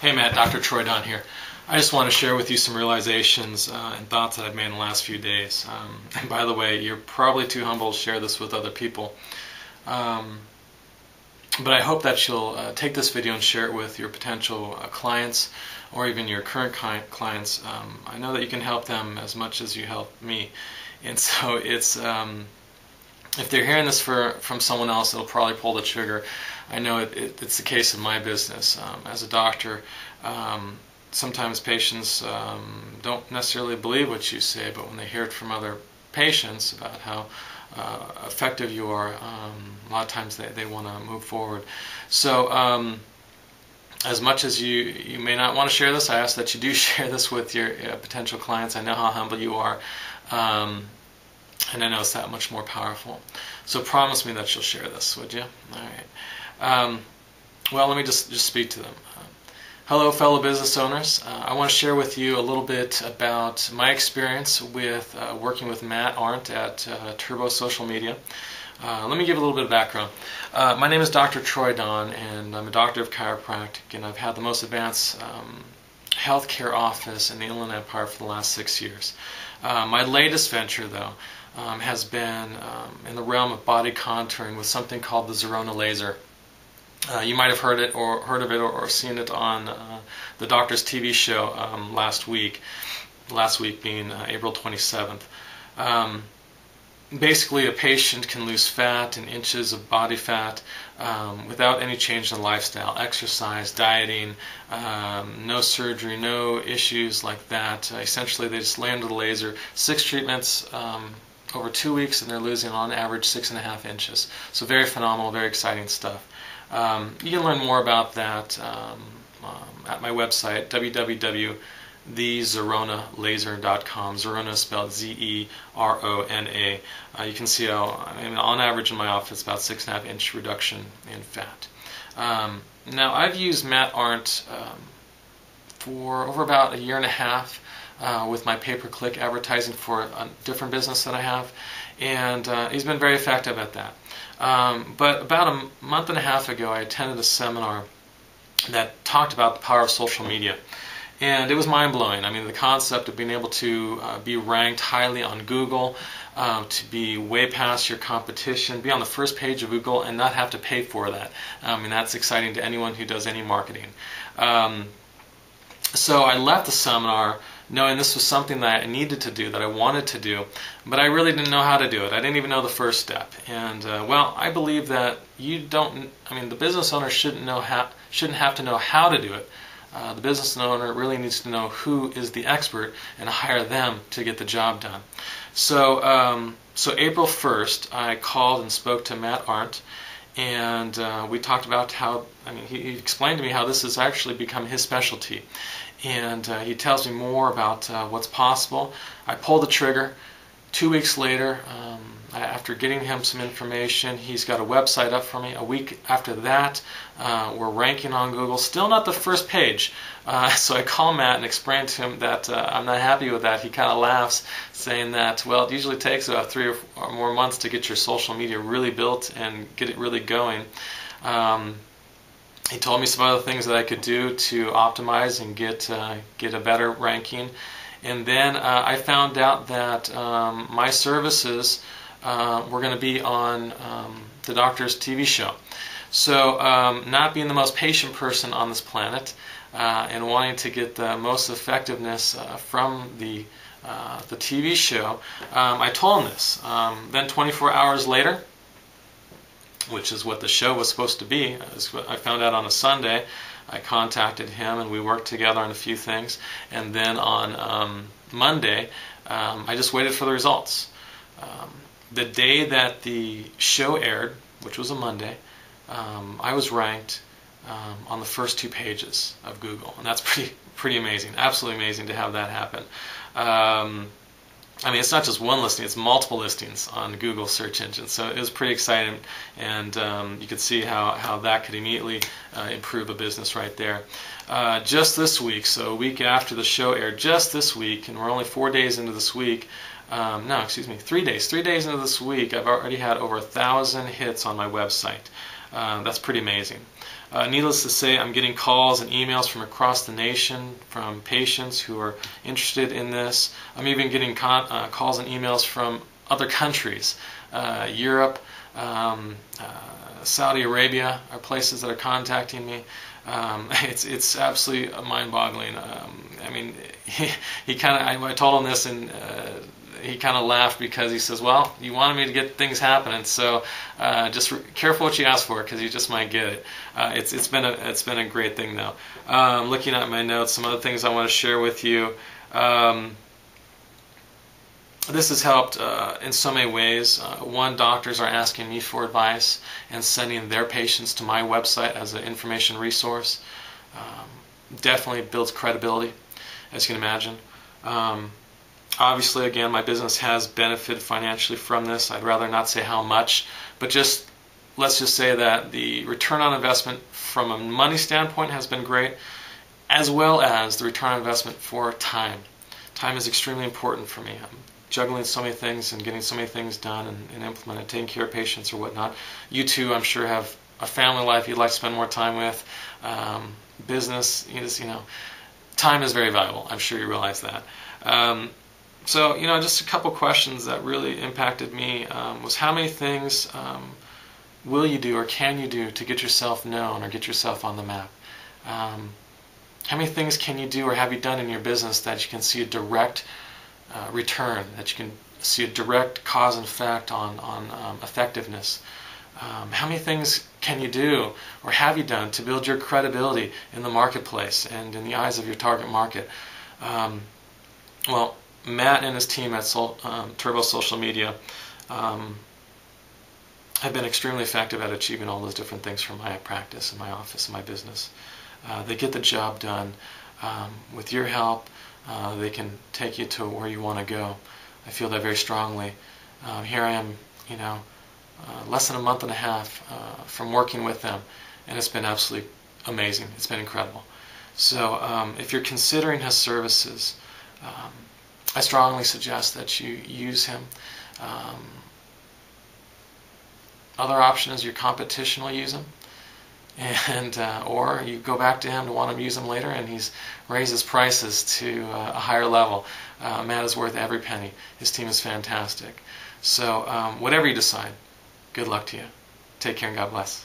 Hey Matt, Dr. Troy Don here. I just want to share with you some realizations and thoughts that I've made in the last few days. And by the way, you're probably too humble to share this with other people. But I hope that you'll take this video and share it with your potential clients or even your current clients. I know that you can help them as much as you help me. And so it's if they're hearing this from someone else, it'll probably pull the trigger. I know it's the case in my business. As a doctor, sometimes patients don't necessarily believe what you say, but when they hear it from other patients about how effective you are, a lot of times they want to move forward. So as much as you may not want to share this, I ask that you do share this with your potential clients. I know how humble you are. And I know it's that much more powerful. So promise me that you'll share this, would you? All right. Well, let me just speak to them. Hello, fellow business owners. I want to share with you a little bit about my experience with working with Matt Arndt at Turbo Social Media. Let me give a little bit of background. My name is Dr. Troy Don, and I'm a doctor of chiropractic, and I've had the most advanced healthcare office in the Inland Empire for the last 6 years. My latest venture, though, has been in the realm of body contouring with something called the Zerona laser. You might have heard of it or seen it on the doctor's TV show last week being April 27th. Basically, a patient can lose fat in inches of body fat without any change in lifestyle, exercise, dieting, no surgery, no issues like that. Essentially, they just lay under the laser, 6 treatments over 2 weeks, and they're losing on average 6.5 inches. So very phenomenal, very exciting stuff. You can learn more about that at my website, www.thezeronalaser.com. Zerona is spelled Z-E-R-O-N-A. You can see how, on average in my office, about 6.5 inch reduction in fat. Now, I've used Matt Arndt for over about 1.5 years with my pay-per-click advertising for a different business that I have, and he's been very effective at that. But about a month and a half ago, I attended a seminar that talked about the power of social media. And it was mind-blowing. I mean, the concept of being able to be ranked highly on Google, to be way past your competition, be on the first page of Google and not have to pay for that. I mean, that's exciting to anyone who does any marketing. So I left the seminar knowing this was something that I needed to do, that I wanted to do, but I really didn't know how to do it. I didn't even know the first step. And well, I believe that the business owner shouldn't have to know how to do it. The business owner really needs to know who is the expert and hire them to get the job done. So April 1st, I called and spoke to Matt Arndt, and we talked about how, he explained to me how this has actually become his specialty. And he tells me more about what's possible. I pulled the trigger. 2 weeks later, after getting him some information, he's got a website up for me. A week after that, we're ranking on Google. Still not the first page. So I call Matt and explain to him that I'm not happy with that. He kind of laughs, saying that, well, it usually takes about 3 or more months to get your social media really built and get it really going. He told me some other things that I could do to optimize and get a better ranking. And then I found out that my services were going to be on the doctor's TV show. So not being the most patient person on this planet and wanting to get the most effectiveness from the TV show, I told him this. Then 24 hours later, which is what the show was supposed to be, I found out on a Sunday. I contacted him and we worked together on a few things. And then on Monday, I just waited for the results. The day that the show aired, which was a Monday, I was ranked on the first 2 pages of Google, and that's pretty amazing. Absolutely amazing to have that happen. It's not just one listing, it's multiple listings on Google search engine, so it was pretty exciting, and you could see how that could immediately improve a business right there. Just this week, so a week after the show aired, just this week, and we're only 4 days into this week, 3 days. 3 days into this week, I've already had over 1,000 hits on my website. That's pretty amazing. Needless to say, I'm getting calls and emails from across the nation from patients who are interested in this. I'm even getting calls and emails from other countries. Europe, Saudi Arabia are places that are contacting me. It's absolutely mind-boggling. I mean, he kind of, I told him this, and he kind of laughed because he says, well, you wanted me to get things happening, so just careful what you ask for, because you just might get it. It's been a great thing, though. Looking at my notes, some other things I want to share with you. This has helped in so many ways. One, doctors are asking me for advice and sending their patients to my website as an information resource. Definitely builds credibility, as you can imagine. Obviously, again, my business has benefited financially from this. I'd rather not say how much, but let's just say that the return on investment from a money standpoint has been great, as well as the return on investment for time. Time is extremely important for me. I'm juggling so many things and getting so many things done and implemented, taking care of patients or whatnot. You too, I'm sure, have a family life you'd like to spend more time with. Business, time is very valuable. I'm sure you realize that. So, just a couple questions that really impacted me was how many things will you do or can you do to get yourself known or get yourself on the map? How many things can you do or have you done in your business that you can see a direct return, that you can see a direct cause and effect on effectiveness? How many things can you do or have you done to build your credibility in the marketplace and in the eyes of your target market? Well, Matt and his team at Turbo Social Media have been extremely effective at achieving all those different things for my practice and my office and my business. They get the job done. With your help, they can take you to where you want to go. I feel that very strongly. Here I am, less than a month and a half from working with them, and it's been absolutely amazing. It's been incredible. So if you're considering his services, I strongly suggest that you use him. Other option is your competition will use him, and or you go back to him to want to use him later, and he's raised his prices to a higher level. Matt is worth every penny. His team is fantastic. So whatever you decide, good luck to you. Take care and God bless.